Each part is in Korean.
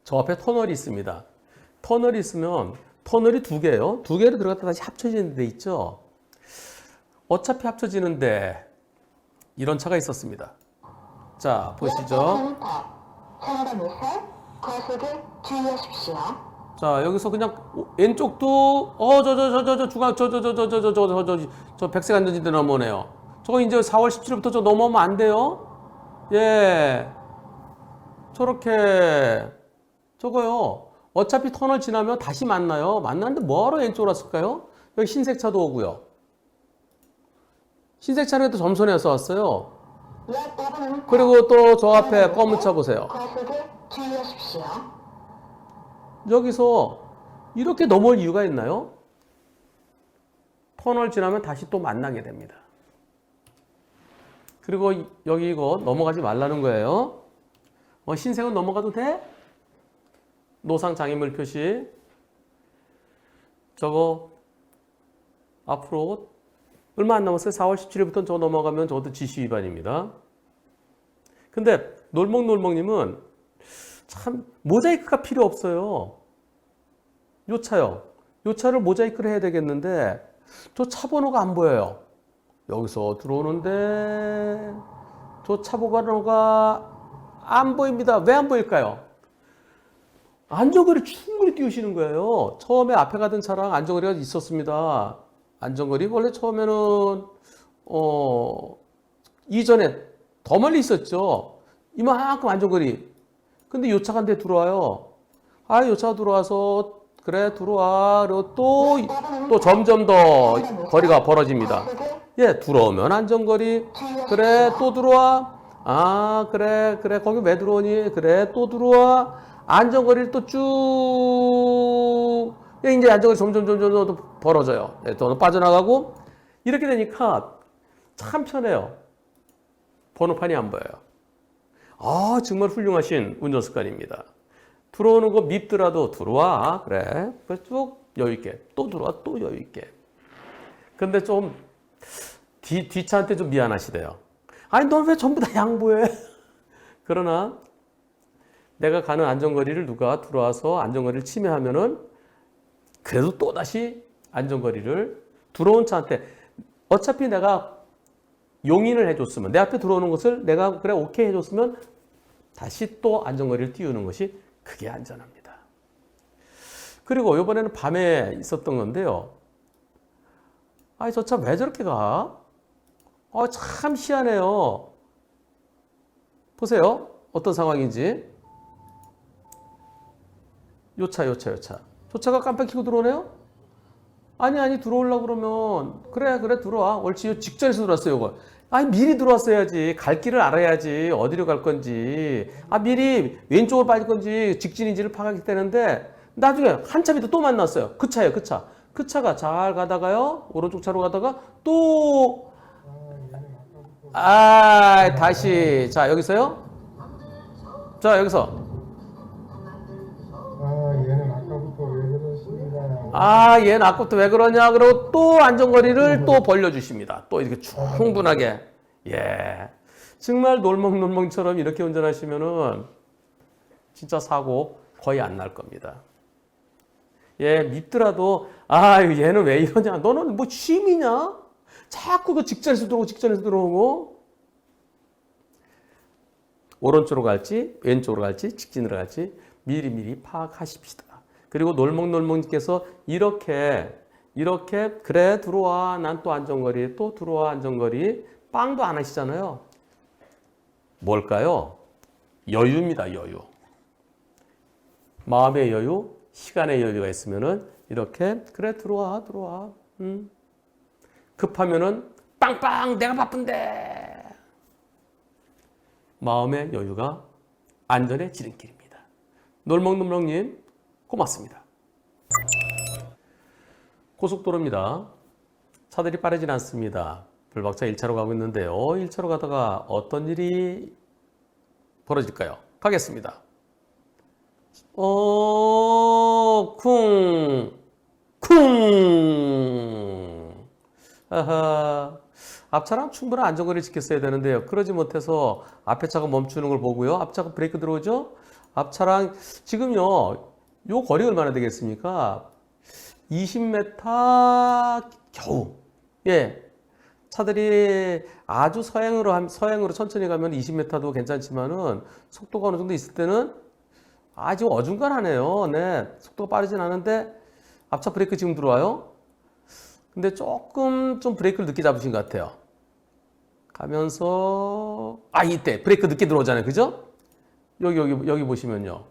저 앞에 터널이 있습니다. 터널이 있으면 터널이 두 개예요. 두 개로 들어갔다 다시 합쳐지는 데 있죠. 어차피 합쳐지는데 이런 차가 있었습니다. 자, 보시죠. 과속에 주의하십시오. 자, 여기서 그냥 왼쪽도 중앙 저 백색 안전지대 넘어오네요. 저거 이제 4월 17일부터 저 넘어오면 안 돼요. 예. 저렇게 저거요. 어차피 터널 지나면 다시 만나요. 만나는데 뭐하러 왼쪽으로 왔을까요? 여기 흰색 차도 오고요. 흰색 차는 또 점선에서 왔어요. 그리고 또 저 앞에 검은 차 보세요. 과속에 주의하십시오. 여기서 이렇게 넘어올 이유가 있나요? 터널 지나면 다시 또 만나게 됩니다. 그리고 여기 이거 넘어가지 말라는 거예요. 흰색은 넘어가도 돼? 노상 장애물 표시. 저거 앞으로 얼마 안 남았어요. 4월 17일부터 저거 넘어가면 저것도 지시 위반입니다. 근데 놀먹놀먹님은 참 모자이크가 필요 없어요. 요 차요. 요 차를 모자이크를 해야 되겠는데 저 차 번호가 안 보여요. 여기서 들어오는데 저 차 번호가 안 보입니다. 왜 안 보일까요? 안전거리 충분히 띄우시는 거예요. 처음에 앞에 가던 차랑 안전거리가 있었습니다. 안전거리 원래 처음에는 이전에 더 멀리 있었죠. 이만큼 안전거리. 근데 요 차가 내 들어와요. 요 차가 들어와서 그래 들어와. 그리고 또 점점 더 거리가 벌어집니다. 예, 들어오면 안전거리. 그래 또 들어와. 그래 거기 왜 들어오니? 그래 또 들어와. 안전거리를 또 쭉. 이제 안전거리 점점 또 벌어져요. 예, 또 빠져나가고 이렇게 되니까 참 편해요. 번호판이 안 보여요. 정말 훌륭하신 운전 습관입니다. 들어오는 거 밉더라도 들어와. 그래. 쭉 여유있게. 또 들어와. 또 여유있게. 근데 좀 뒷차한테 좀 미안하시대요. 넌 왜 전부 다 양보해? 그러나 내가 가는 안전거리를 누가 들어와서 안전거리를 침해하면은 그래도 또다시 안전거리를 들어온 차한테 어차피 내가 용인을 해줬으면 내 앞에 들어오는 것을 내가 그래 오케이 해줬으면 다시 또 안전거리를 띄우는 것이 그게 안전합니다. 그리고 이번에는 밤에 있었던 건데요. 저 차 왜 저렇게 가? 참 희한해요. 보세요. 어떤 상황인지. 요 차. 저 차가 깜빡 켜고 들어오네요? 아니, 들어오려고 그러면, 그래, 들어와. 옳지. 요 직전에서 들어왔어요, 이거. 미리 들어왔어야지. 갈 길을 알아야지. 어디로 갈 건지. 미리 왼쪽으로 빠질 건지, 직진인지를 파악하게 되는데, 나중에 한참 있다 또 만났어요. 그 차예요, 그 차. 그 차가 잘 가다가요, 오른쪽 차로 가다가 또, 다시. 자, 여기서요? 자, 여기서. 얘는 아까부터 왜 그러십니까? 얘는 아까부터 왜 그러냐? 그러고 또 안전거리를 또 벌려주십니다. 또 이렇게 충분하게. 예. 정말 놀멍놀멍처럼 이렇게 운전하시면은 진짜 사고 거의 안 날 겁니다. 예, 밉더라도, 얘는 왜 이러냐? 너는 뭐 취미냐? 자꾸 그 직전에서 들어오고. 오른쪽으로 갈지, 왼쪽으로 갈지, 직진으로 갈지 미리 파악하십시다. 그리고 놀멍놀멍님께서 이렇게 그래 들어와 난 또 안전거리 또 들어와 안전거리 빵도 안 하시잖아요. 뭘까요? 여유입니다. 여유. 마음의 여유, 시간의 여유가 있으면은 이렇게 그래 들어와. 급하면은 빵빵 내가 바쁜데. 마음의 여유가 안전의 지름길입니다. 놀멍놀멍님 고맙습니다. 고속도로입니다. 차들이 빠르진 않습니다. 불박차 1차로 가고 있는데요. 1차로 가다가 어떤 일이 벌어질까요? 가겠습니다. 아하. 앞차랑 충분한 안전거리를 지켰어야 되는데요. 그러지 못해서 앞에 차가 멈추는 걸 보고요. 앞차가 브레이크 들어오죠? 앞차랑 지금요, 요 거리 얼마나 되겠습니까? 20m 겨우. 예. 차들이 아주 서행으로 천천히 가면 20m도 괜찮지만은 속도가 어느 정도 있을 때는 아주 어중간하네요. 네. 속도가 빠르진 않은데 앞차 브레이크 지금 들어와요. 근데 조금 좀 브레이크를 늦게 잡으신 것 같아요. 가면서 이때 브레이크 늦게 들어오잖아요. 그죠? 여기 보시면요.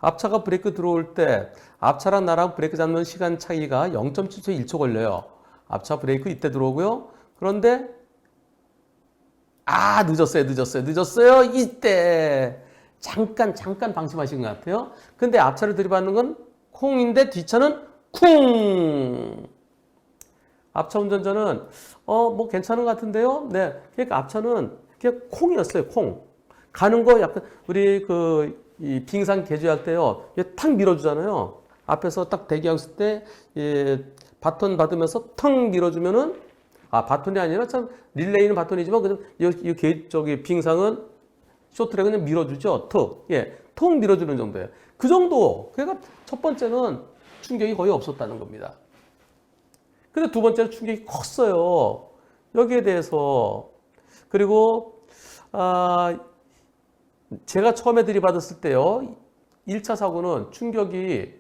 앞차가 브레이크 들어올 때 앞차랑 나랑 브레이크 잡는 시간 차이가 0.7초 1초 걸려요. 앞차 브레이크 이때 들어오고요. 그런데 늦었어요. 이때 잠깐 방심하신 것 같아요. 근데 앞차를 들이받는 건 콩인데 뒷차는 쿵. 앞차 운전자는 뭐 괜찮은 것 같은데요. 네, 그러니까 앞차는 그냥 콩이었어요. 콩. 가는 거 약간 우리 이 빙상 개조할 때요. 탁 밀어주잖아요. 앞에서 딱 대기하고 있을 때 바톤 받으면서 탁 밀어주면은 바톤이 아니라 참 릴레이는 바톤이지만 그냥 저기 빙상은 쇼트랙은 그냥 밀어주죠. 툭. 예. 툭 밀어주는 정도예요. 그 정도. 그러니까 첫 번째는 충격이 거의 없었다는 겁니다. 근데 두 번째는 충격이 컸어요. 여기에 대해서. 그리고 제가 처음에 들이받았을 때요. 1차 사고는 충격이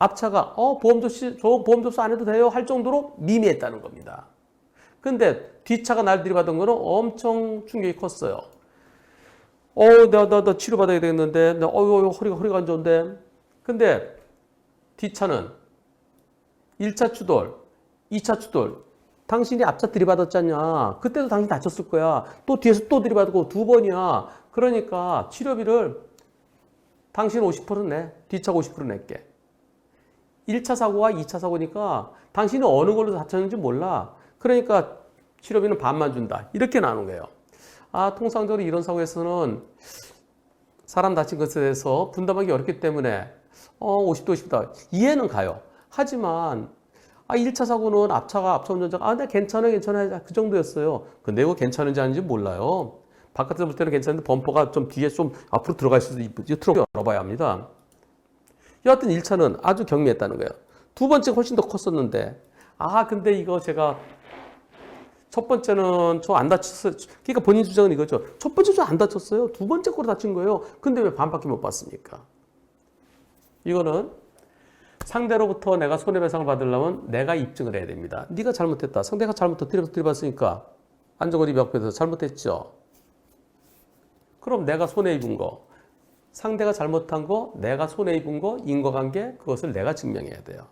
앞차가 보험 접수 안 해도 돼요 할 정도로 미미했다는 겁니다. 근데 뒷차가 날 들이받은 거는 엄청 충격이 컸어요. 나 치료받아야 되겠는데, 허리가 안 좋은데. 근데 뒷차는 1차 추돌, 2차 추돌, 당신이 앞차 들이받았잖냐. 그때도 당신 다쳤을 거야. 또 뒤에서 또 들이받고 두 번이야. 그러니까 치료비를 당신 50%는 내. 뒷차가 50% 낼게. 1차 사고와 2차 사고니까 당신이 어느 걸로 다쳤는지 몰라. 그러니까 치료비는 반만 준다. 이렇게 나눈 거예요. 통상적으로 이런 사고에서는 사람 다친 것에 대해서 분담하기 어렵기 때문에 50대 50다. 이해는 가요. 하지만 1차 사고는 앞차 운전자가 나 괜찮아 그 정도였어요. 근데 이거 괜찮은지 아닌지 몰라요. 바깥에서 볼 때는 괜찮은데 범퍼가 좀 뒤에 좀 앞으로 들어가 있어서 트럭 열어봐야 합니다. 여하튼 1차는 아주 경미했다는 거예요. 두 번째가 훨씬 더 컸었는데 근데 이거 제가 첫 번째는 저 안 다쳤어요. 그러니까 본인 주장은 이거죠. 첫 번째 저 안 다쳤어요. 두 번째 거로 다친 거예요. 근데 왜 반밖에 못 받습니까? 이거는 상대로부터 내가 손해배상을 받으려면 내가 입증을 해야 됩니다. 네가 잘못했다. 상대가 들이받았으니까 안전거리 벽에서 잘못했죠. 그럼 내가 손해 입은 거, 상대가 잘못한 거, 내가 손해 입은 거, 인과관계 그것을 내가 증명해야 돼요.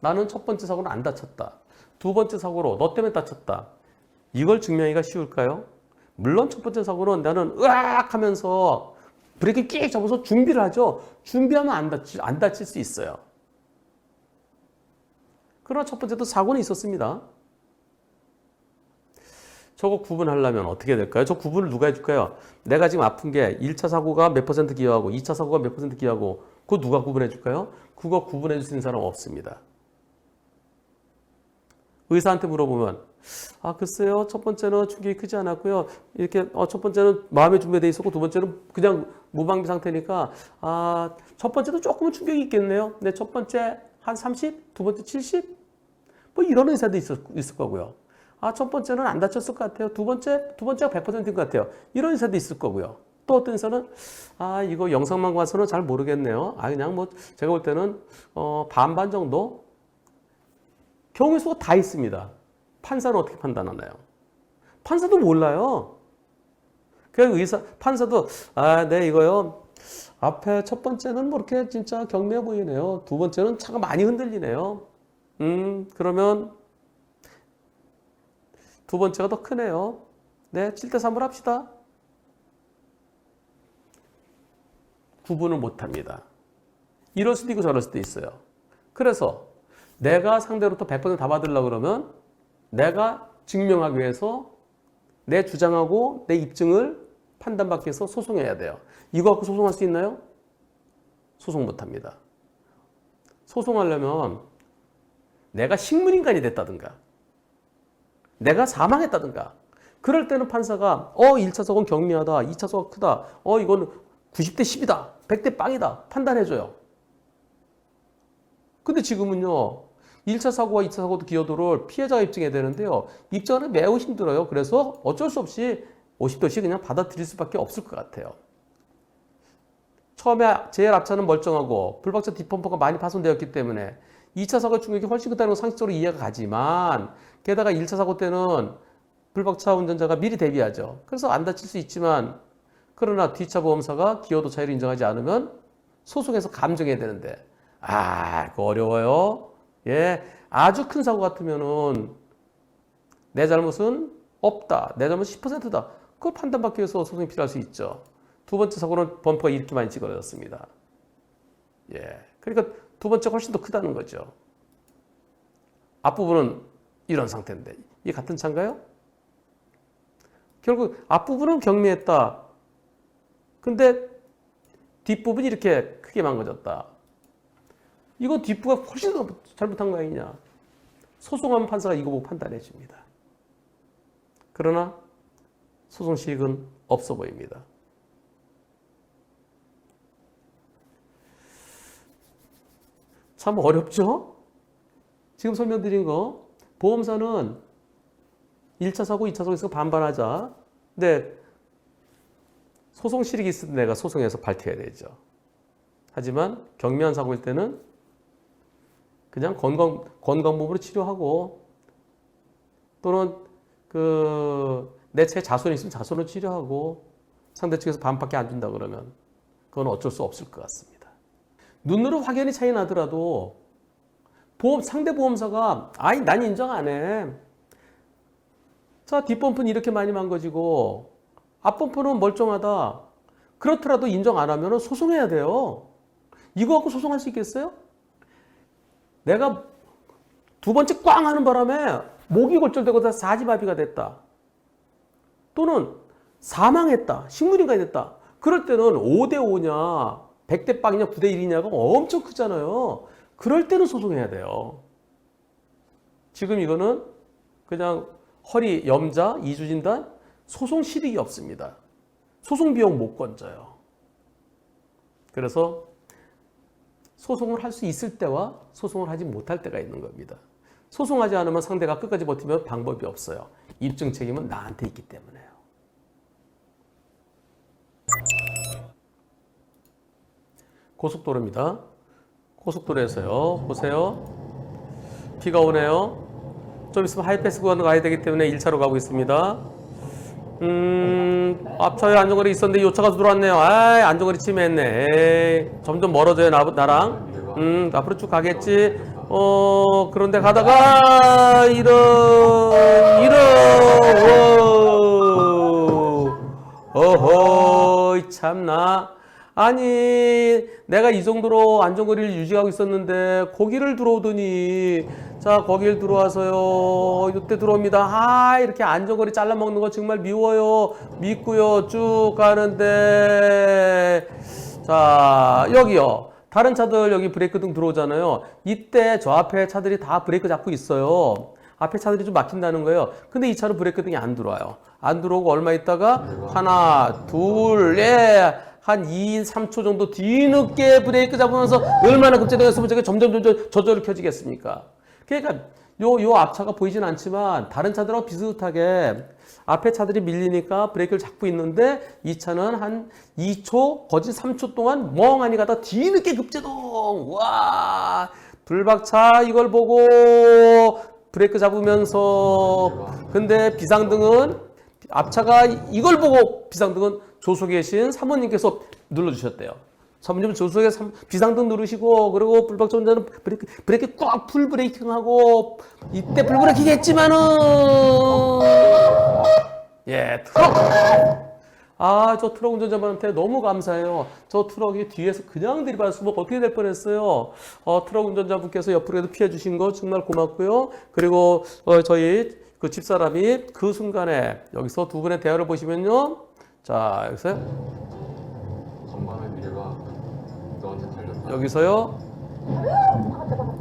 나는 첫 번째 사고는 안 다쳤다. 두 번째 사고로 너 때문에 다쳤다. 이걸 증명하기가 쉬울까요? 물론 첫 번째 사고는 나는 으악 하면서 브레이크 끼 잡아서 준비를 하죠. 준비하면 안 다칠 수 있어요. 그러나 첫 번째도 사고는 있었습니다. 저거 구분하려면 어떻게 될까요? 저 구분을 누가 해줄까요? 내가 지금 아픈 게 1차 사고가 몇 % 기여하고 2차 사고가 몇 % 기여하고 그거 누가 구분해 줄까요? 그거 구분해 줄 수 있는 사람 없습니다. 의사한테 물어보면 글쎄요. 첫 번째는 충격이 크지 않았고요. 이렇게 첫 번째는 마음의 준비돼 있었고 두 번째는 그냥 무방비 상태니까 첫 번째도 조금은 충격이 있겠네요. 근데 첫 번째 한 30, 두 번째 70? 뭐 이런 의사도 있을 거고요. 첫 번째는 안 다쳤을 것 같아요. 두 번째가 100%인 것 같아요. 이런 의사도 있을 거고요. 또 어떤 의사는 이거 영상만 봐서는 잘 모르겠네요. 그냥 뭐 제가 볼 때는 반반 정도 경우의 수가 다 있습니다. 판사는 어떻게 판단하나요? 판사도 몰라요. 그래서 판사도 네 이거요. 앞에 첫 번째는 뭐 이렇게 진짜 경미해 보이네요. 두 번째는 차가 많이 흔들리네요. 그러면 두 번째가 더 크네요. 네, 7대3으로 합시다. 구분을 못합니다. 이럴 수도 있고 저럴 수도 있어요. 그래서 내가 상대로부터 100% 다 받으려고 그러면 내가 증명하기 위해서 내 주장하고 내 입증을 판단받기 위해서 소송해야 돼요. 이거 갖고 소송할 수 있나요? 소송 못합니다. 소송하려면 내가 식물인간이 됐다든가 내가 사망했다든가 그럴 때는 판사가 1차 사고는 경미하다. 2차 사고가 크다. 이거는 90대 10이다. 100대 빵이다. 판단해줘요. 근데 지금은요. 1차 사고와 2차 사고도 기여도를 피해자가 입증해야 되는데요. 입증하는 게 매우 힘들어요. 그래서 어쩔 수 없이 50도씩 그냥 받아들일 수밖에 없을 것 같아요. 처음에 제일 앞차는 멀쩡하고 불박차 뒷범퍼가 많이 파손되었기 때문에 2차 사고 충격이 훨씬 크다는 건 상식적으로 이해가 가지만 게다가 1차 사고 때는 불박차 운전자가 미리 대비하죠. 그래서 안 다칠 수 있지만 그러나 뒷차 보험사가 기여도 차이를 인정하지 않으면 소송해서 감정해야 되는데 그거 어려워요. 예, 아주 큰 사고 같으면은 내 잘못은 없다. 내 잘못 10%다. 그걸 판단받기 위해서 소송이 필요할 수 있죠. 두 번째 사고는 범퍼가 이렇게 많이 찌그러졌습니다. 예, 그러니까 두 번째가 훨씬 더 크다는 거죠. 앞부분은 이런 상태인데 이게 같은 차인가요? 결국 앞부분은 경미했다. 근데 뒷부분이 이렇게 크게 망가졌다. 이거 뒷부가 훨씬 더 잘못한 거 아니냐. 소송하면 판사가 이거 보고 판단해 줍니다. 그러나 소송 실익은 없어 보입니다. 참 어렵죠? 지금 설명드린 거 보험사는 1차 사고, 2차 사고에서 반반하자. 근데 소송 실익이 있을 때 내가 소송해서 밝혀야 되죠. 하지만 경미한 사고일 때는 그냥 건강보험으로 치료하고 또는 내 차에 자손이 있으면 자손을 치료하고 상대 측에서 반밖에 안 준다 그러면 그건 어쩔 수 없을 것 같습니다. 눈으로 확연히 차이 나더라도 상대 보험사가 난 인정 안 해. 자, 뒷범퍼는 이렇게 많이 망가지고 앞범퍼는 멀쩡하다. 그렇더라도 인정 안 하면 소송해야 돼요. 이거 갖고 소송할 수 있겠어요? 내가 두 번째 꽝 하는 바람에 목이 골절되고 다 사지마비가 됐다. 또는 사망했다. 식물인간이 됐다. 그럴 때는 5대5냐 100대 빵이냐 9대 1이냐가 엄청 크잖아요. 그럴 때는 소송해야 돼요. 지금 이거는 그냥 허리 염자, 이주진단, 소송 실익이 없습니다. 소송 비용 못 건져요. 그래서 소송을 할 수 있을 때와 소송을 하지 못할 때가 있는 겁니다. 소송하지 않으면 상대가 끝까지 버티면 방법이 없어요. 입증 책임은 나한테 있기 때문에요. 고속도로입니다. 고속도로에서요. 보세요. 비가 오네요. 좀 있으면 하이패스 구간으로 가야 되기 때문에 1차로 가고 있습니다. 앞차에 안전거리 있었는데 이 차가 들어왔네요. 안전거리 침해했네. 점점 멀어져요, 나랑. 앞으로 쭉 가겠지. 그런데 가다가 어허, 참나. 아니, 내가 이 정도로 안전거리를 유지하고 있었는데 거기를 들어오더니 자, 거길 들어와서요. 이때 들어옵니다. 이렇게 안전거리 잘라먹는 거 정말 미워요. 믿고요. 쭉 가는데 자, 여기요. 다른 차들 여기 브레이크 등 들어오잖아요. 이때 저 앞에 차들이 다 브레이크 잡고 있어요. 앞에 차들이 좀 막힌다는 거예요. 근데 이 차는 브레이크 등이 안 들어와요. 안 들어오고 얼마 있다가 하나, 둘, 한 2, 3초 정도 뒤늦게 브레이크 잡으면서 얼마나 급제되었으면 저게 점점 저절로 켜지겠습니까? 그러니까 요 앞차가 보이진 않지만 다른 차들하고 비슷하게 앞에 차들이 밀리니까 브레이크를 잡고 있는데 이 차는 한 2초, 거진 3초 동안 멍하니 가다 뒤늦게 급제동. 와, 불박차 이걸 보고 브레이크 잡으면서 근데 비상등은 앞차가 이걸 보고 비상등은 조수에 계신 사모님께서 눌러주셨대요. 사모님은 조수에 비상등 누르시고 그리고 불박차 운전자는 브레이크 꽉 풀 브레이킹하고 이때 풀 브레이킹 했지만은 트럭 저 트럭 운전자분한테 너무 감사해요. 저 트럭이 뒤에서 그냥 들이받았으면 어떻게 될 뻔했어요. 트럭 운전자분께서 옆으로도 피해 주신 거 정말 고맙고요. 그리고 저희 그 집사람이 그 순간에 여기서 두 분의 대화를 보시면요. 자, 여기서요. 건강한 미래가 너한테 달렸다. 여기서요.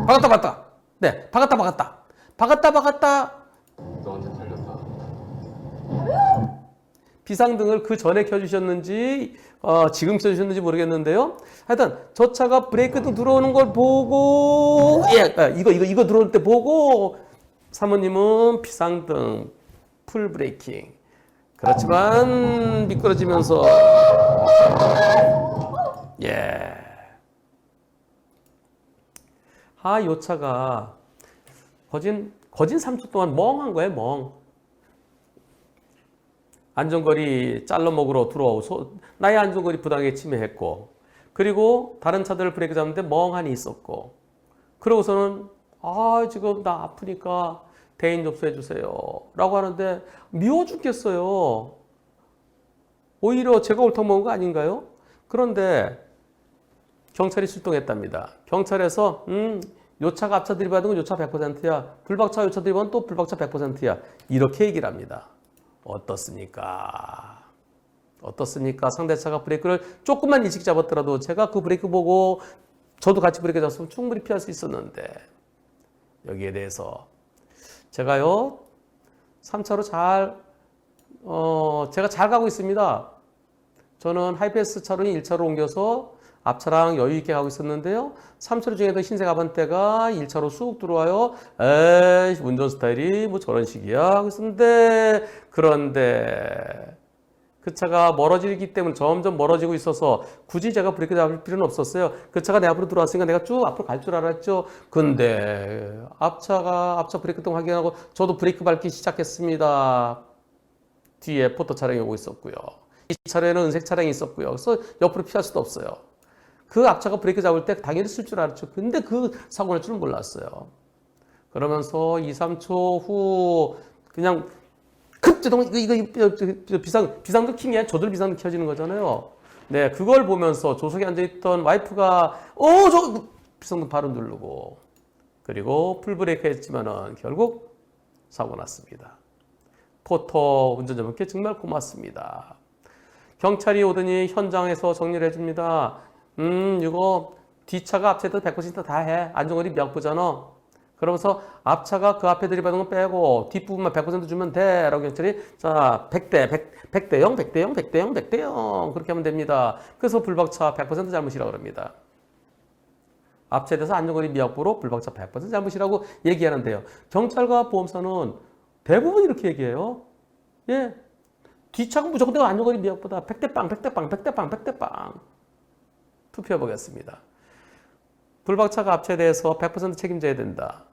박았다. 네, 박았다. 너한테 달렸다. 비상등을 그 전에 켜주셨는지 지금 켜주셨는지 모르겠는데요. 하여튼 저 차가 브레이크등 들어오는 걸 보고 이거 들어올 때 보고 사모님은 비상등 풀 브레이킹. 그렇지만 미끄러지면서 요 차가 거진 3초 동안 멍한 거예요, 멍. 안전거리 잘라 먹으러 들어오고 나의 안전거리 부당하게 침해했고, 그리고 다른 차들 브레이크 잡는데 멍하니 있었고, 그러고서는 지금 나 아프니까 대인 접수해 주세요 라고 하는데 미워 죽겠어요. 오히려 제가 옳다고 먹은 거 아닌가요? 그런데 경찰이 출동했답니다. 경찰에서 요 차가 앞차 들이받은 건 요 차 100%야. 불박차 요 차 들이받은 또 불박차 100%야. 이렇게 얘기를 합니다. 어떻습니까? 어떻습니까? 상대차가 브레이크를 조금만 일찍 잡았더라도 제가 그 브레이크 보고 저도 같이 브레이크 잡았으면 충분히 피할 수 있었는데, 여기에 대해서 제가요 3차로 제가 잘 가고 있습니다. 저는 하이패스 차로 1차로 옮겨서 앞차랑 여유 있게 가고 있었는데요. 3차로 중에도 흰색 아반떼가 1차로 쑥 들어와요. 에이, 운전 스타일이 뭐 저런 식이야 하고 있었는데, 그런데 그 차가 멀어지기 때문에 점점 멀어지고 있어서 굳이 제가 브레이크 잡을 필요는 없었어요. 그 차가 내 앞으로 들어왔으니까 내가 쭉 앞으로 갈 줄 알았죠. 근데 앞차 브레이크등 확인하고 저도 브레이크 밟기 시작했습니다. 뒤에 포토 차량이 오고 있었고요. 이 차례는 은색 차량이 있었고요. 그래서 옆으로 피할 수도 없어요. 그 앞차가 브레이크 잡을 때 당연히 쓸 줄 알았죠. 근데 그 사고 날 줄은 몰랐어요. 그러면서 2, 3초 후 그냥 급제동 이거 비상등 킹이야. 저들 비상등 켜지는 거잖아요. 네, 그걸 보면서 조석에 앉아있던 와이프가 저 비상등 바로 누르고, 그리고 풀브레이크 했지만은 결국 사고 났습니다. 포터 운전자분께 정말 고맙습니다. 경찰이 오더니 현장에서 정리를 해줍니다. 이거 뒷차가 앞차에도 100% 다 해. 안전거리 몇 보잖아. 그러면서 앞차가 그 앞에 들이받은 건 빼고 뒷부분만 100% 주면 돼 라고 경찰이, 자 100대 0 100대 0 100대 0 100대 0 그렇게 하면 됩니다. 그래서 불박차 100% 잘못이라고 합니다. 앞차에 대해서 안전거리 미확보로 불박차 100% 잘못이라고 얘기하는데요. 경찰과 보험사는 대부분 이렇게 얘기해요. 예, 뒷차가 무조건 내가 안전거리 미확보다 100대 빵 100대 빵 100대 빵 100대 빵. 투표해 보겠습니다. 불박차가 앞차에 대해서 100% 책임져야 된다.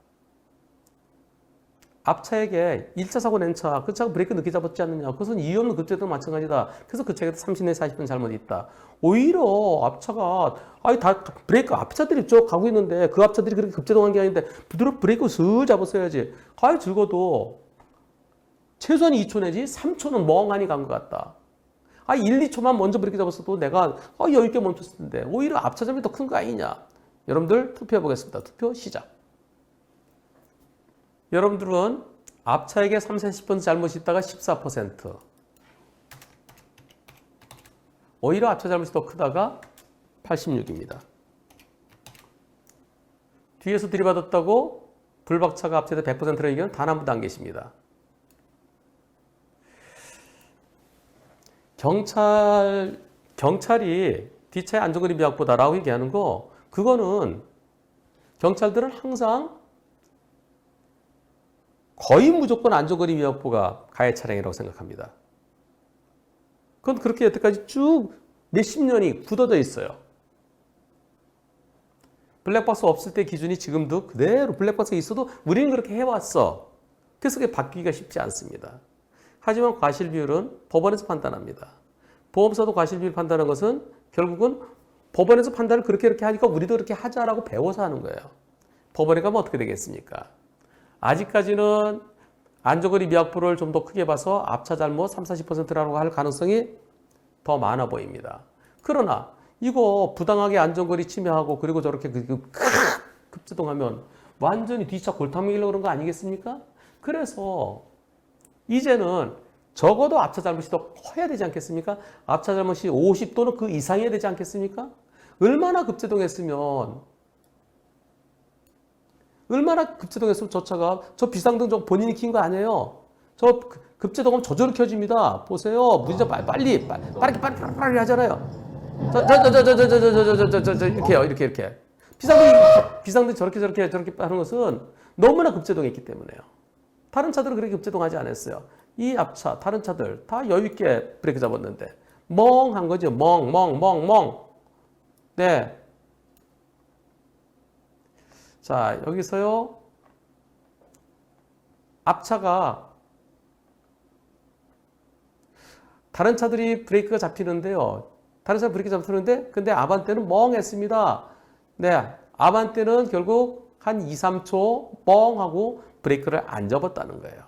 앞차에게 1차 사고 낸 차, 그 차가 브레이크 늦게 잡았지 않느냐. 그것은 이유 없는 급제도 마찬가지다. 그래서 그 차에도 30내 40분 잘못이 있다. 오히려 앞차가 다 브레이크 앞차들이 쭉 가고 있는데 그 앞차들이 그렇게 급제동한 게 아닌데 부드럽게 브레이크 슬 잡았어야지. 적어도 최소한 2초 내지 3초는 멍하니 간 것 같다. 1, 2초만 먼저 브레이크 잡았어도 내가 여유 있게 멈췄을 텐데 오히려 앞차 잘못이 더 큰 거 아니냐. 여러분들 투표해 보겠습니다. 투표 시작. 여러분들은 앞차에게 30% 잘못이 있다가 14%. 오히려 앞차 잘못이 더 크다가 86입니다. 뒤에서 들이받았다고 불박차가 앞차에 100%라는 의견은 단 한 분도 안 계십니다. 경찰이 뒷차의 안전거리 미확보다라고 얘기하는 거, 그거는 경찰들은 항상 거의 무조건 안전거리 미확보가 가해 차량이라고 생각합니다. 그건 그렇게 여태까지 쭉 몇십 년이 굳어져 있어요. 블랙박스 없을 때 기준이 지금도 그대로 블랙박스가 있어도 우리는 그렇게 해왔어. 그래서 그게 바뀌기가 쉽지 않습니다. 하지만 과실비율은 법원에서 판단합니다. 보험사도 과실비율 판단하는 것은 결국은 법원에서 판단을 그렇게 하니까 우리도 그렇게 하자라고 배워서 하는 거예요. 법원에 가면 어떻게 되겠습니까? 아직까지는 안전거리 미확보를 좀 더 크게 봐서 앞차 잘못 30-40%라고 할 가능성이 더 많아 보입니다. 그러나 이거 부당하게 안전거리 침해하고 그리고 저렇게 급제동하면 완전히 뒷차 골탕 먹이려고 그런 거 아니겠습니까? 그래서 이제는 적어도 앞차 잘못이 더 커야 되지 않겠습니까? 앞차 잘못이 50 또는 그 이상이어야 되지 않겠습니까? 얼마나 급제동했으면 저 차가 저 비상등 저 본인이 킨 거 아니에요? 그 급제동하면 저절로 켜집니다. 보세요. 무진장 빨리 하잖아요. 이렇게요. 이렇게. 비상등이 저렇게 하는 것은 너무나 급제동했기 때문에요. 다른 차들은 그렇게 급제동하지 않았어요. 이 앞차, 다른 차들 다 여유있게 브레이크 잡았는데 멍한 거죠. 멍. 네. 자, 여기서요. 앞차가 다른 차들이 브레이크가 잡히는데요. 근데 아반떼는 멍했습니다. 네. 아반떼는 결국 한 2, 3초 멍하고 브레이크를 안 접었다는 거예요.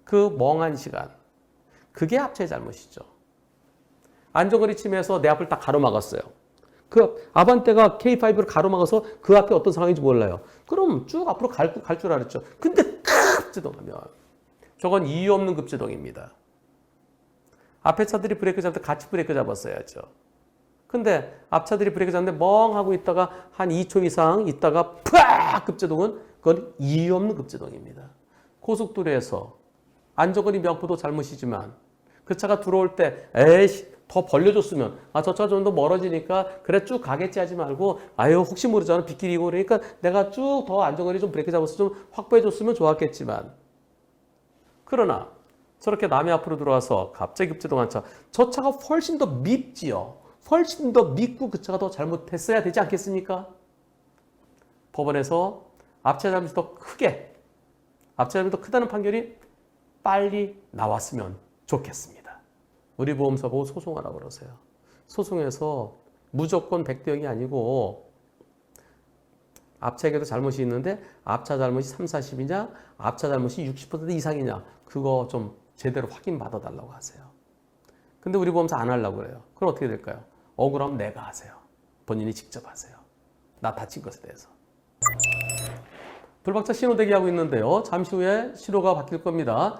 그 멍한 시간. 그게 앞차의 잘못이죠. 안전거리 침해해서 내 앞을 딱 가로막았어요. 그 아반떼가 K5를 가로막아서 그 앞에 어떤 상황인지 몰라요. 그럼 쭉 앞으로 갈 줄 알았죠. 근데 급제동하면 저건 이유 없는 급제동입니다. 앞에 차들이 브레이크 잡을 때 같이 브레이크 잡았어야죠. 근데 앞차들이 브레이크 잡는데 멍하고 있다가 한 2초 이상 있다가 팍 급제동은 그건 이유 없는 급제동입니다. 고속도로에서 안전거리 명부도 잘못이지만 그 차가 들어올 때 에이씨 더 벌려줬으면 저 차가 좀 더 멀어지니까 그래 쭉 가겠지 하지 말고 혹시 모르잖아 빗길이고 그러니까 내가 쭉 더 안전거리 좀 브레이크 잡아서 좀 확보해줬으면 좋았겠지만 그러나 저렇게 남의 앞으로 들어와서 갑자기 급제동한 차 저 차가 훨씬 더 밉지요. 훨씬 더 밉고 그 차가 더 잘못했어야 되지 않겠습니까? 법원에서 앞차 잘못이 더 크다는 판결이 빨리 나왔으면 좋겠습니다. 우리 보험사 보고 소송하라고 그러세요. 소송해서 무조건 100대 0이 아니고 앞차에게도 잘못이 있는데 앞차 잘못이 3, 40이냐 앞차 잘못이 60% 이상이냐 그거 좀 제대로 확인받아 달라고 하세요. 근데 우리 보험사 안 하려고 그래요. 그럼 어떻게 될까요? 억울하면 내가 하세요. 본인이 직접 하세요. 나 다친 것에 대해서. 불박차 신호 대기하고 있는데요. 잠시 후에 신호가 바뀔 겁니다.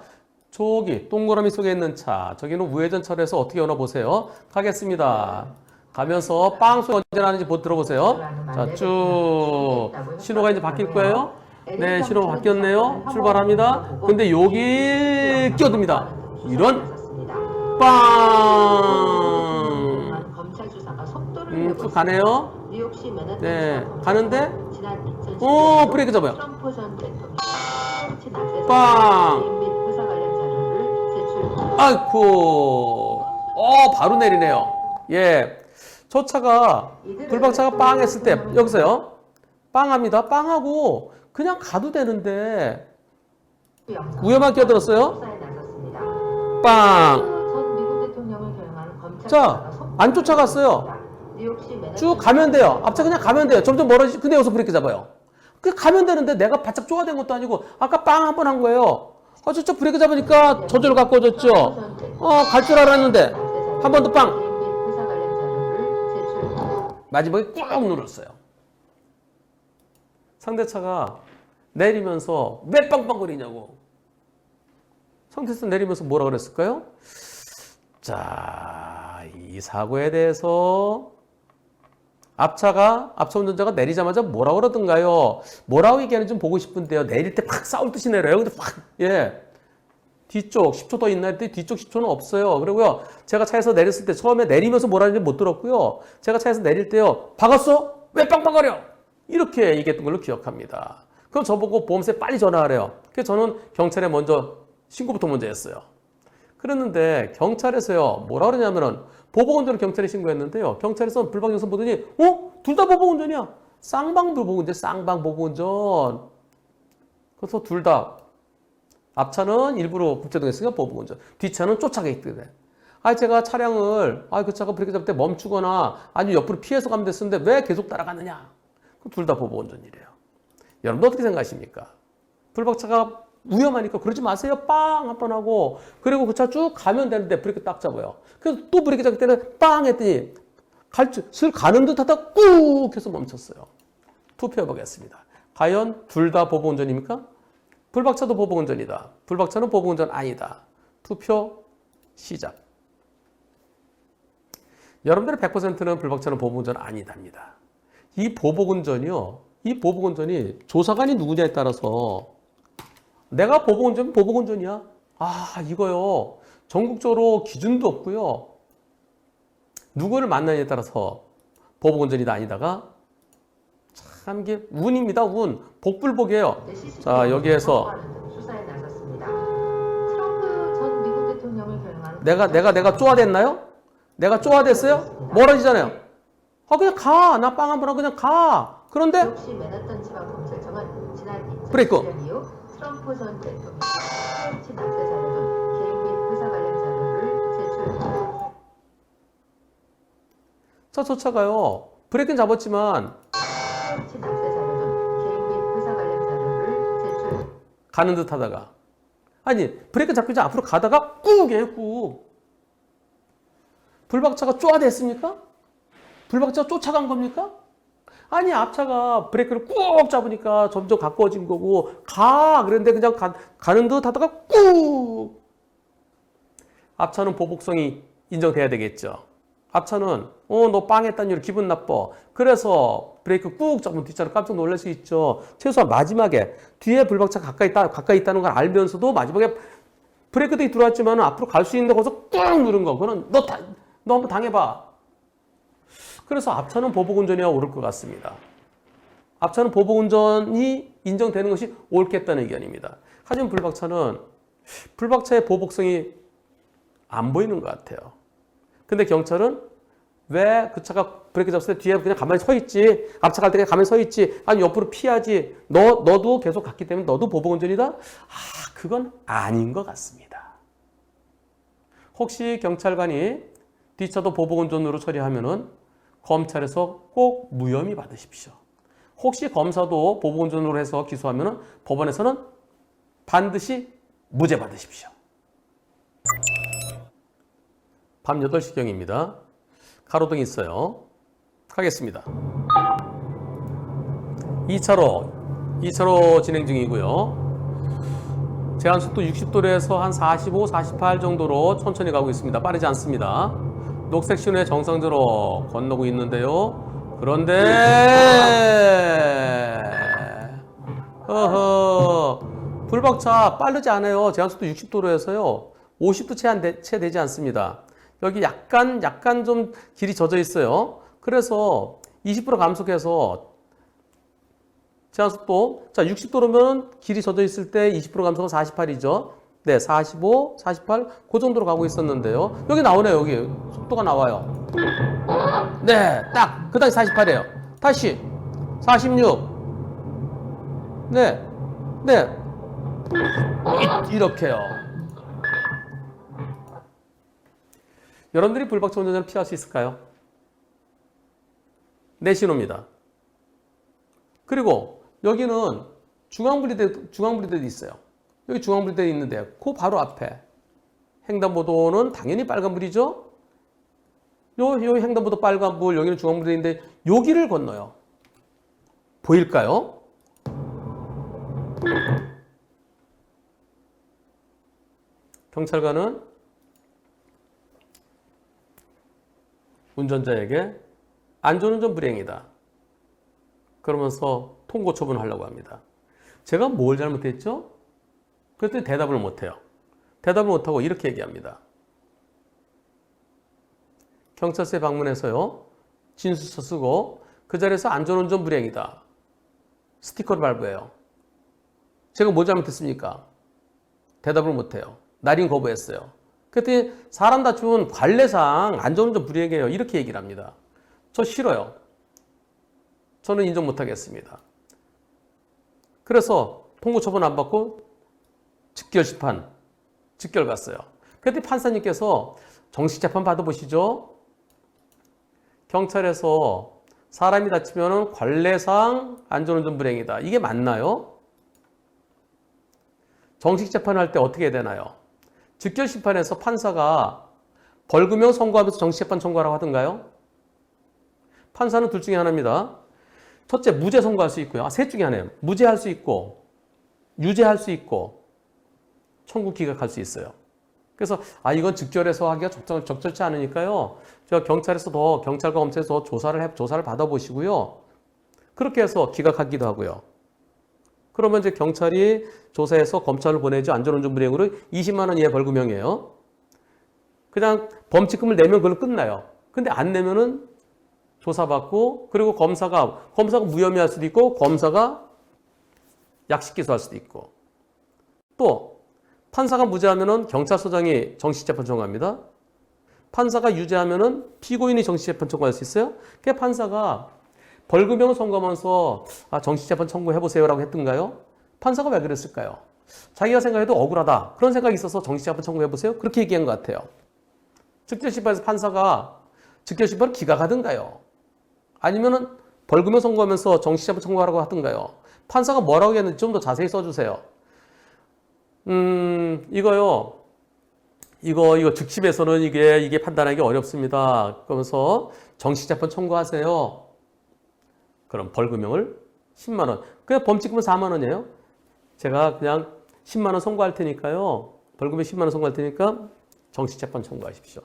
저기 동그라미 속에 있는 차, 저기는 우회전 차로에서 어떻게 오나 보세요. 가겠습니다. 가면서 빵 소리 언제 나는지 들어보세요. 자, 쭉 신호가 이제 바뀔 거예요. 네, 신호가 바뀌었네요. 출발합니다. 근데 여기 끼어듭니다. 이런 빵. 쭉 가네요. 네, 가는데 브레이크 잡아요. 빵. 아이쿠. 바로 내리네요. 예. 저 차가 불박차가 빵 했을 때 여기서요. 빵합니다. 빵하고 그냥 가도 되는데 우회만 끼어들었어요. 빵. 자, 안 쫓아갔어요. 쭉 가면 돼요. 앞차 그냥 가면 돼요. 점점 멀어지지. 근데 여기서 브레이크 잡아요. 그 가면 되는데 내가 바짝 쪼아댄 것도 아니고 아까 빵 한 번 한 거예요. 저쪽 브레이크 잡으니까 저절로 가까워졌죠. 갈 줄 알았는데 한 번 더 빵. 마지막에 꾹 눌렀어요. 상대차가 내리면서 왜 빵빵거리냐고. 상대차 내리면서 뭐라 그랬을까요? 자, 이 사고에 대해서 앞차 운전자가 내리자마자 뭐라 그러던가요? 뭐라고 얘기하는지 좀 보고 싶은데요. 내릴 때 팍 싸울 듯이 내려요. 근데 뒤쪽 10초 더 있나 했더니 뒤쪽 10초는 없어요. 그리고요. 제가 차에서 내렸을 때 처음에 내리면서 뭐라 하는지 못 들었고요. 제가 차에서 내릴 때요. 박았어? 왜 빵빵거려? 이렇게 얘기했던 걸로 기억합니다. 그럼 저보고 보험사에 빨리 전화하래요. 그래서 저는 경찰에 신고부터 먼저 했어요. 그랬는데 경찰에서요. 뭐라 그러냐면은 보복운전을 경찰에 신고했는데요. 경찰에서 불박영상 보더니 둘 다 보복운전이야. 쌍방 보복운전, 쌍방 보복운전. 그래서 둘 다 앞차는 일부러 급제동했으니까 보복운전. 뒷차는 쫓아가기 때문에. 제가 차량을 그 차가 브레이크 잡을 때 멈추거나 아니면 옆으로 피해서 가면 됐었는데 왜 계속 따라가느냐. 둘 다 보복운전이래요. 여러분 어떻게 생각하십니까? 불박차가 위험하니까 그러지 마세요. 빵! 한 번 하고 그리고 그 차 쭉 가면 되는데 브레이크 딱 잡아요. 그래서 또 브레이크 잡을 때는 빵! 했더니 슬 가는 듯 하다 꾹! 해서 멈췄어요. 투표해 보겠습니다. 과연 둘 다 보복운전입니까? 불박차도 보복운전이다. 불박차는 보복운전 아니다. 투표 시작. 여러분들의 100%는 불박차는 보복운전 아니답니다. 이 보복운전이 조사관이 누구냐에 따라서 내가 보복운전이야. 아, 이거요. 전국적으로 기준도 없고요. 누구를 만나냐에 따라서 보복운전이다 아니다가 참 이게 운입니다. 운. 복불복이에요. 자, 여기에서 수사에 나섰습니다. 트럼프 전 미국 대통령을 겨냥한 내가 쪼아댔나요? 내가 쪼아댔어요? 뭐라지잖아요. 아, 그냥 가. 나 빵 한 번 하고 그냥 가. 그런데 역시 맨하탄 지방검찰청은 지난 브레이크. 2017년 이후 트럼프 전 대통령 PH 납세 자료 등 개인 및 회사 관련 자료를 제출했습니다. 자, 저 차가요. 브레이크는 잡았지만 PH 납세 자료 등 개인 및 회사 관련 자료를 제출. 가는 듯 하다가 아니 브레이크 잡고 이제 앞으로 가다가 꾹이에요. 꾹. 불박차가 쪼아댔습니까? 불박차가 쫓아간 겁니까? 아니 앞차가 브레이크를 꾹 잡으니까 점점 가까워진 거고 가 그런데 그냥 가는 듯 하다가 꾹. 앞차는 보복성이 인정돼야 되겠죠. 앞차는 너 빵했다는 이유로 기분 나빠. 그래서 브레이크 꾹 잡으면 뒷차는 깜짝 놀랄 수 있죠. 최소한 마지막에 뒤에 불박차 가까이 있다는 걸 알면서도 마지막에 브레이크등이 들어왔지만 앞으로 갈 수 있는데 거기서 꾹 누른 거. 그거는 너 한번 당해봐. 그래서 앞차는 보복운전이야 옳을 것 같습니다. 앞차는 보복운전이 인정되는 것이 옳겠다는 의견입니다. 하지만 불박차의 보복성이 안 보이는 것 같아요. 근데 경찰은 왜 그 차가 브레이크 잡았을 때 뒤에 그냥 가만히 서 있지? 앞차 갈 때 그냥 가만히 서 있지? 아니 옆으로 피하지? 너도 계속 갔기 때문에 너도 보복운전이다? 아, 그건 아닌 것 같습니다. 혹시 경찰관이 뒷차도 보복운전으로 처리하면은 검찰에서 꼭 무혐의 받으십시오. 혹시 검사도 보복운전으로 해서 기소하면은 법원에서는 반드시 무죄 받으십시오. 밤 8시경입니다. 가로등이 있어요. 가겠습니다. 2차로 진행 중이고요. 제한속도 60도로에서 한 45, 48 정도로 천천히 가고 있습니다. 빠르지 않습니다. 녹색 신호에 정상적으로 건너고 있는데요. 그런데 불박차 빠르지 않아요. 제한속도 60도로에서요. 50도 채 되지 않습니다. 여기 약간 좀 길이 젖어 있어요. 그래서 20% 감속해서 제한속도, 자, 60도로면 길이 젖어 있을 때 20% 감속은 48이죠. 네, 45, 48, 그 정도로 가고 있었는데요. 여기 나오네요, 여기. 속도가 나와요. 네, 딱, 그 다음에 48이에요. 다시, 46. 네, 이렇게요. 여러분들이 불박차 운전을 피할 수 있을까요? 네, 신호입니다. 그리고 여기는 중앙분리대도 있어요. 여기 중앙분리대 있는데 그 바로 앞에 횡단보도는 당연히 빨간불이죠. 요 횡단보도 빨간불, 여기는 중앙분리대인데 여기를 건너요. 보일까요? 경찰관은 운전자에게 안전운전 불이행이다. 그러면서 통고 처분하려고 합니다. 제가 뭘 잘못했죠? 그랬더니 대답을 못해요. 대답을 못하고 이렇게 얘기합니다. 경찰서에 방문해서요. 진술서 쓰고 그 자리에서 안전운전 불이행이다. 스티커를 발부해요. 제가 뭐 잘못했습니까? 대답을 못해요. 날인 거부했어요. 그랬더니 사람 다치면 관례상 안전운전 불이행이에요. 이렇게 얘기를 합니다. 저 싫어요. 저는 인정 못하겠습니다. 그래서 통고 처분 안 받고 직결 갔어요. 그랬더니 판사님께서 정식 재판 받아보시죠. 경찰에서 사람이 다치면 관례상 안전운전 불이행이다. 이게 맞나요? 정식 재판할 때 어떻게 해야 되나요? 직결 심판에서 판사가 벌금형 선고하면서 정식 재판 청구하라고 하던가요? 판사는 둘 중에 하나입니다. 첫째, 무죄 선고할 수 있고요. 셋 중에 하나예요. 무죄할 수 있고, 유죄할 수 있고, 청구 기각할 수 있어요. 그래서 이건 직결해서 하기가 적절치 않으니까요. 제가 경찰과 검찰에서 조사를 받아보시고요. 그렇게 해서 기각하기도 하고요. 그러면 이제 경찰이 조사해서 검찰을 보내죠. 안전운전 불이행으로 20만 원 이하 벌금형이에요. 그냥 범칙금을 내면 그걸로 끝나요. 근데 안 내면은 조사받고, 그리고 검사가 무혐의할 수도 있고, 검사가 약식 기소할 수도 있고, 또 판사가 무죄하면은 경찰서장이 정식재판 청구합니다. 판사가 유죄하면은 피고인이 정식재판 청구할 수 있어요. 그 판사가 벌금형을 선고하면서 정식재판 청구해보세요라고 했던가요? 판사가 왜 그랬을까요? 자기가 생각해도 억울하다, 그런 생각이 있어서 정식재판 청구해보세요, 그렇게 얘기한 것 같아요. 즉결심판에서 판사가 즉결심판을 기각하든가요? 아니면은 벌금형 선고하면서 정식재판 청구하라고 하든가요? 판사가 뭐라고 했는지 좀 더 자세히 써주세요. 이거요. 이거 즉심에서는 이게 판단하기 어렵습니다. 그러면서 정식재판 청구하세요. 그럼 벌금형을 10만 원. 그냥 범칙금은 4만 원이에요. 제가 그냥 10만 원 선고할 테니까요. 벌금에 10만 원 선고할 테니까 정식재판 청구하십시오.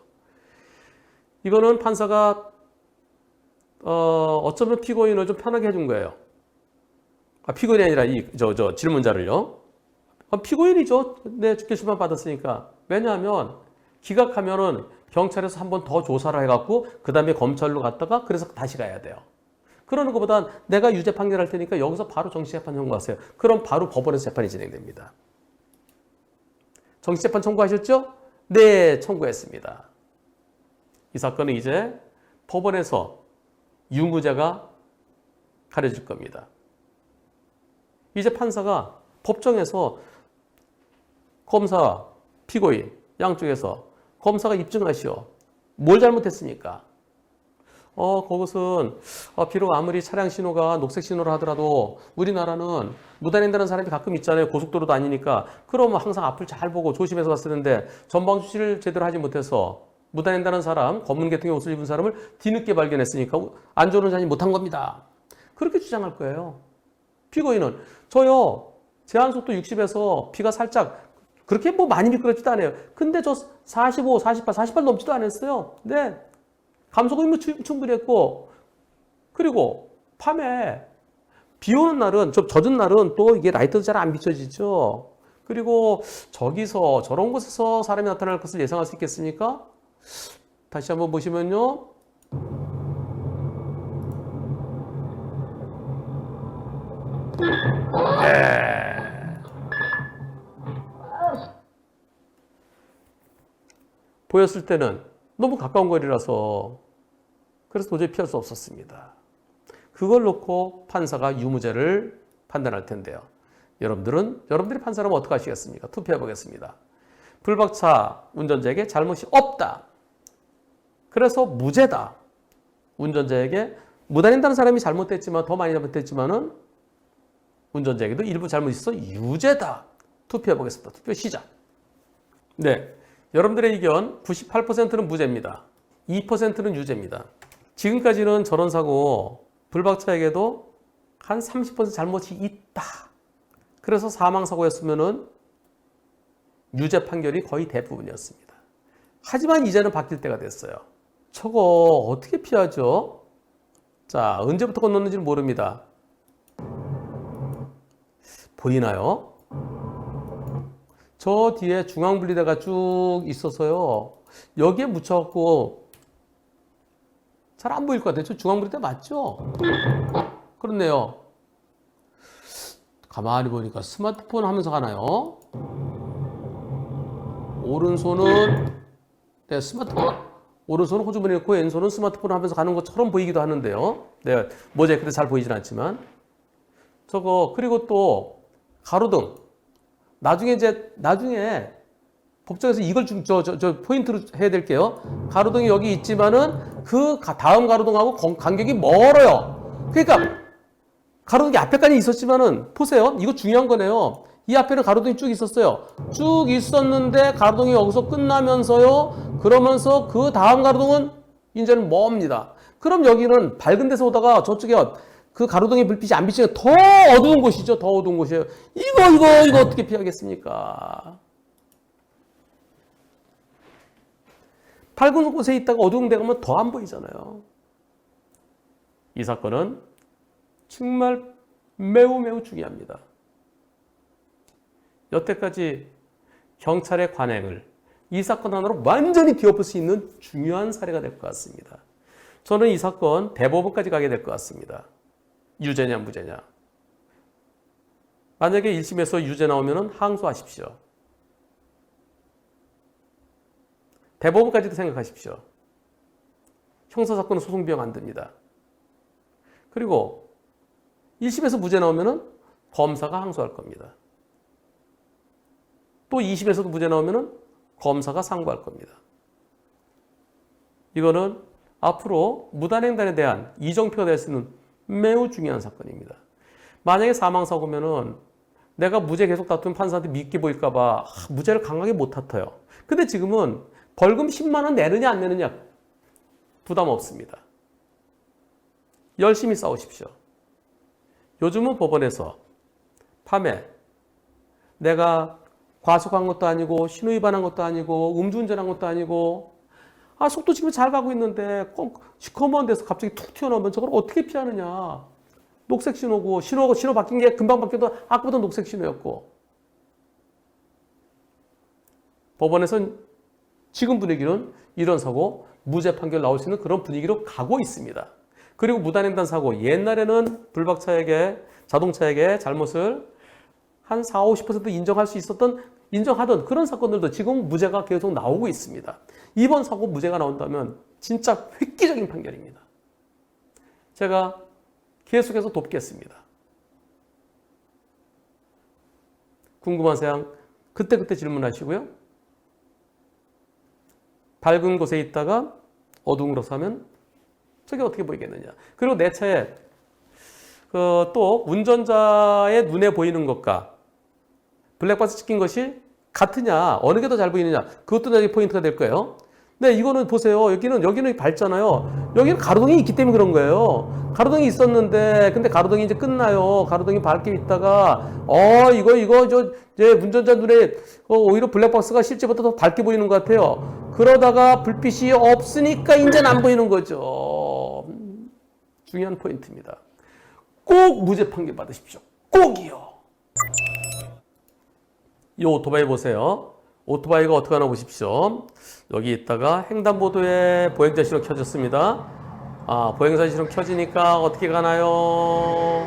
이거는 판사가 어쩌면 피고인을 좀 편하게 해준 거예요. 피고인이 아니라 질문자를요. 피고인이죠. 네, 즉결심판 받았으니까. 왜냐하면 기각하면은 경찰에서 한 번 더 조사를 해갖고 그 다음에 검찰로 갔다가 그래서 다시 가야 돼요. 그러는 것보단 내가 유죄 판결할 테니까 여기서 바로 정식재판 청구하세요. 그럼 바로 법원에서 재판이 진행됩니다. 정식재판 청구하셨죠? 네, 청구했습니다. 이 사건은 이제 법원에서 유무죄가 가려질 겁니다. 이제 판사가 법정에서 검사, 피고인 양쪽에서 검사가 입증하시오. 뭘 잘못했습니까? 그것은 비록 아무리 차량 신호가 녹색 신호를 하더라도 우리나라는 무단횡단하는 사람이 가끔 있잖아요. 고속도로도 아니니까. 그러면 항상 앞을 잘 보고 조심해서 갔었는데 전방 주시를 제대로 하지 못해서 무단횡단하는 사람, 검은 계통의 옷을 입은 사람을 뒤늦게 발견했으니까 안전운전이 못한 겁니다. 그렇게 주장할 거예요. 피고인은 저요, 제한속도 60에서 비가 살짝 그렇게 뭐 많이 미끄럽지도 않아요. 근데 저 45, 48 넘지도 않았어요. 네, 감속은 충분히 했고, 그리고 밤에 비 오는 날은, 좀 젖은 날은 또 이게 라이트도 잘 안 비춰지죠. 그리고 저기서 저런 곳에서 사람이 나타날 것을 예상할 수 있겠습니까? 다시 한번 보시면요. 네. 보였을 때는 너무 가까운 거리라서 그래서 도저히 피할 수 없었습니다. 그걸 놓고 판사가 유무죄를 판단할 텐데요. 여러분들이 판사라면 어떻게 하시겠습니까? 투표해 보겠습니다. 불박차 운전자에게 잘못이 없다. 그래서 무죄다. 운전자에게 무단횡단하는 사람이 잘못됐지만 더 많이 잘못됐지만은 운전자에게도 일부 잘못이 있어 유죄다. 투표해 보겠습니다. 투표 시작. 네, 여러분들의 의견 98%는 무죄입니다. 2%는 유죄입니다. 지금까지는 저런 사고 불박차에게도 한 30% 잘못이 있다. 그래서 사망사고였으면은 유죄 판결이 거의 대부분이었습니다. 하지만 이제는 바뀔 때가 됐어요. 저거 어떻게 피하죠? 자, 언제부터 건넜는지는 모릅니다. 보이나요? 저 뒤에 중앙분리대가 쭉 있어서요. 여기에 묻혀갖고 잘 안 보일 것 같아요. 저 중앙분리대 맞죠? 그렇네요. 가만히 보니까 스마트폰 하면서 가나요? 오른손은 네, 스마트폰. 오른손은 호주머니에 넣고 왼손은 스마트폰을 하면서 가는 것처럼 보이기도 하는데요. 네, 모자이크도 잘 보이진 않지만. 저거, 그리고 또 가로등. 나중에 법정에서 이걸 좀 포인트로 해야 될게요. 가로등이 여기 있지만은 그 다음 가로등하고 간격이 멀어요. 그러니까 가로등이 앞에까지 있었지만은 보세요. 이거 중요한 거네요. 이 앞에는 가로등이 쭉 있었어요. 쭉 있었는데 가로등이 여기서 끝나면서요. 그러면서 그 다음 가로등은 이제는 멉니다. 그럼 여기는 밝은 데서 오다가 저쪽에 그 가로등의 불빛이 안 비치면 더 어두운 곳이죠. 더 어두운 곳이에요. 이거 어떻게 피하겠습니까? 밝은 곳에 있다가 어두운 데 가면 더 안 보이잖아요. 이 사건은 정말 매우 중요합니다. 여태까지 경찰의 관행을 이 사건 하나로 완전히 뒤엎을 수 있는 중요한 사례가 될 것 같습니다. 저는 이 사건 대법원까지 가게 될 것 같습니다. 유죄냐 무죄냐. 만약에 1심에서 유죄 나오면 항소하십시오. 대법원까지도 생각하십시오. 형사사건은 소송비용 안 듭니다. 그리고 1심에서 무죄 나오면 검사가 항소할 겁니다. 또 2심에서도 무죄 나오면 검사가 상고할 겁니다. 이거는 앞으로 무단횡단에 대한 이정표가 될 수 있는 매우 중요한 사건입니다. 만약에 사망사고면은 내가 무죄 계속 다투면 판사한테 밉게 보일까봐 무죄를 강하게 못 다퉈요. 근데 지금은 벌금 10만 원 내느냐 안 내느냐 부담 없습니다. 열심히 싸우십시오. 요즘은 법원에서 밤에 내가 과속한 것도 아니고 신호위반한 것도 아니고 음주운전한 것도 아니고 속도 지금 잘 가고 있는데 꼭 시커먼 데서 갑자기 툭 튀어나오면 저걸 어떻게 피하느냐. 녹색 신호고 신호 바뀐 게 금방 바뀌어도 아까보다 녹색 신호였고. 법원에서는 지금 분위기는 이런 사고 무죄 판결 나올 수 있는 그런 분위기로 가고 있습니다. 그리고 무단횡단 사고 옛날에는 불박차에게 자동차에게 잘못을 한 40-50% 인정하던 그런 사건들도 지금 무죄가 계속 나오고 있습니다. 이번 사고 무죄가 나온다면 진짜 획기적인 판결입니다. 제가 계속해서 돕겠습니다. 궁금한 사항 그때그때 질문하시고요. 밝은 곳에 있다가 어두운 곳으로 하면 저게 어떻게 보이겠느냐. 그리고 내 차에 또 운전자의 눈에 보이는 것과 블랙박스 찍힌 것이 같으냐, 어느 게 더 잘 보이느냐, 그것도 나중에 포인트가 될 거예요. 네, 이거는 보세요. 여기는 밝잖아요. 여기는 가로등이 있기 때문에 그런 거예요. 가로등이 있었는데, 근데 가로등이 이제 끝나요. 가로등이 밝게 있다가, 이제 운전자 눈에 오히려 블랙박스가 실제보다 더 밝게 보이는 것 같아요. 그러다가 불빛이 없으니까 이제는 안 보이는 거죠. 중요한 포인트입니다. 꼭 무죄 판결 받으십시오. 꼭이요. 이 오토바이 보세요. 오토바이가 어떻게 하나 보십시오. 여기 있다가 횡단보도에 보행자 신호 켜졌습니다. 보행자 신호 켜지니까 어떻게 가나요?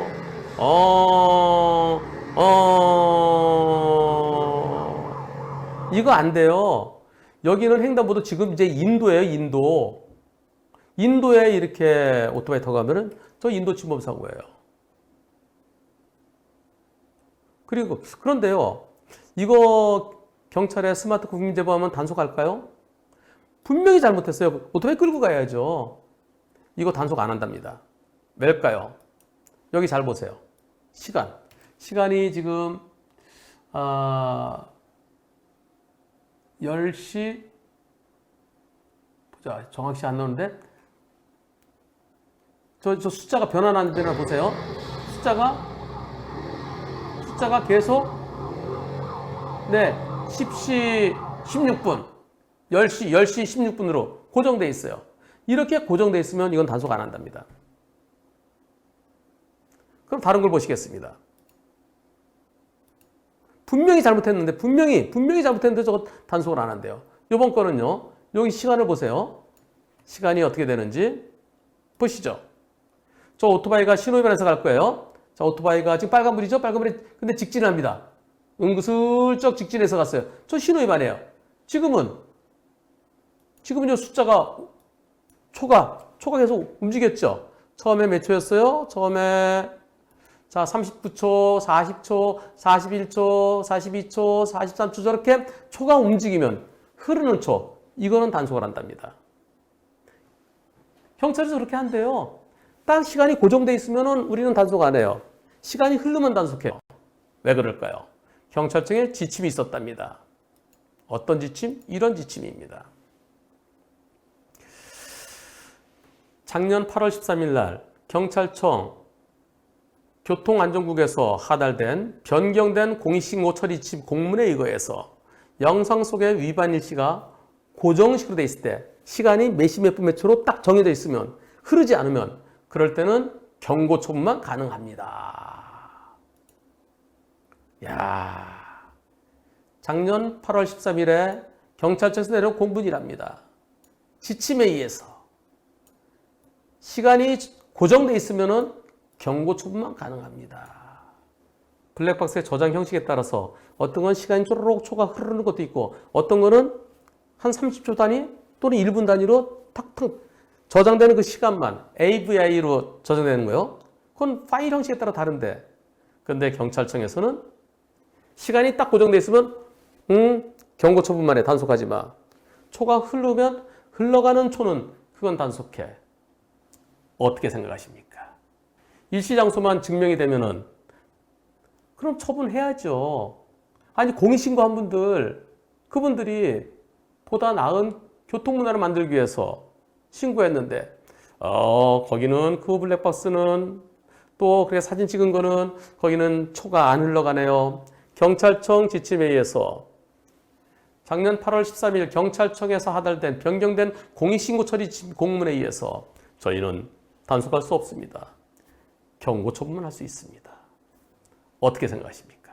이거 안 돼요. 여기는 횡단보도 지금 이제 인도예요, 인도. 인도에 이렇게 오토바이 타고 가면은 저 인도 침범 사고예요. 그런데요. 이거 경찰에 스마트 국민 제보하면 단속할까요? 분명히 잘못했어요. 오토바이 끌고 가야죠. 이거 단속 안 한답니다. 왜일까요? 여기 잘 보세요. 시간이 지금 10시 보자. 정확히 안 나오는데 저 숫자가 변화하는 데나 보세요. 숫자가 계속 10시 16분 10시 16분으로 고정돼 있어요. 이렇게 고정돼 있으면 이건 단속 안 한답니다. 그럼 다른 걸 보시겠습니다. 분명히 잘못했는데 저거 단속을 안 한대요. 이번 거는요. 여기 시간을 보세요. 시간이 어떻게 되는지 보시죠. 저 오토바이가 신호위반해서 갈 거예요. 자, 오토바이가 지금 빨간불이죠? 빨간불이 근데 직진을 합니다. 은근슬쩍 직진해서 갔어요. 저 신호위반이에요. 지금은요 숫자가 초가 계속 움직였죠. 처음에 몇 초였어요? 처음에 39초, 40초, 41초, 42초, 43초 저렇게 초가 움직이면 흐르는 초 이거는 단속을 한답니다. 경찰에서 그렇게 한대요. 딱 시간이 고정돼 있으면 우리는 단속 안 해요. 시간이 흐르면 단속해요. 왜 그럴까요? 경찰청에 지침이 있었답니다. 어떤 지침? 이런 지침입니다. 작년 8월 13일 날 경찰청 교통안전국에서 하달된 변경된 공익신고 처리 지침 공문에 의거해서 영상 속의 위반 일시가 고정식으로 돼 있을 때 시간이 몇 시 몇 분 몇 초로 딱 정해져 있으면 흐르지 않으면 그럴 때는 경고 처분만 가능합니다. 야, 작년 8월 13일에 경찰청에서 내려온 공문이랍니다. 지침에 의해서 시간이 고정돼 있으면은 경고 처분만 가능합니다. 블랙박스의 저장 형식에 따라서 어떤 건 시간이 쪼르륵 초가 흐르는 것도 있고 어떤 거는 한 30초 단위 또는 1분 단위로 탁탁 저장되는 그 시간만 AVI로 저장되는 거예요. 그건 파일 형식에 따라 다른데 근데 경찰청에서는 시간이 딱 고정돼 있으면 경고 처분만 해. 단속하지 마. 초가 흐르면 흘러가는 초는 그건 단속해. 어떻게 생각하십니까? 일시장소만 증명이 되면은 그럼 처분해야죠. 아니 공익신고한 분들 그분들이 보다 나은 교통문화를 만들기 위해서 신고했는데 거기는 그 블랙박스는 또 그래 사진 찍은 거는 거기는 초가 안 흘러가네요. 경찰청 지침에 의해서 작년 8월 13일 경찰청에서 하달된 변경된 공익신고 처리 공문에 의해서 저희는 단속할 수 없습니다. 경고 처분만 할 수 있습니다. 어떻게 생각하십니까?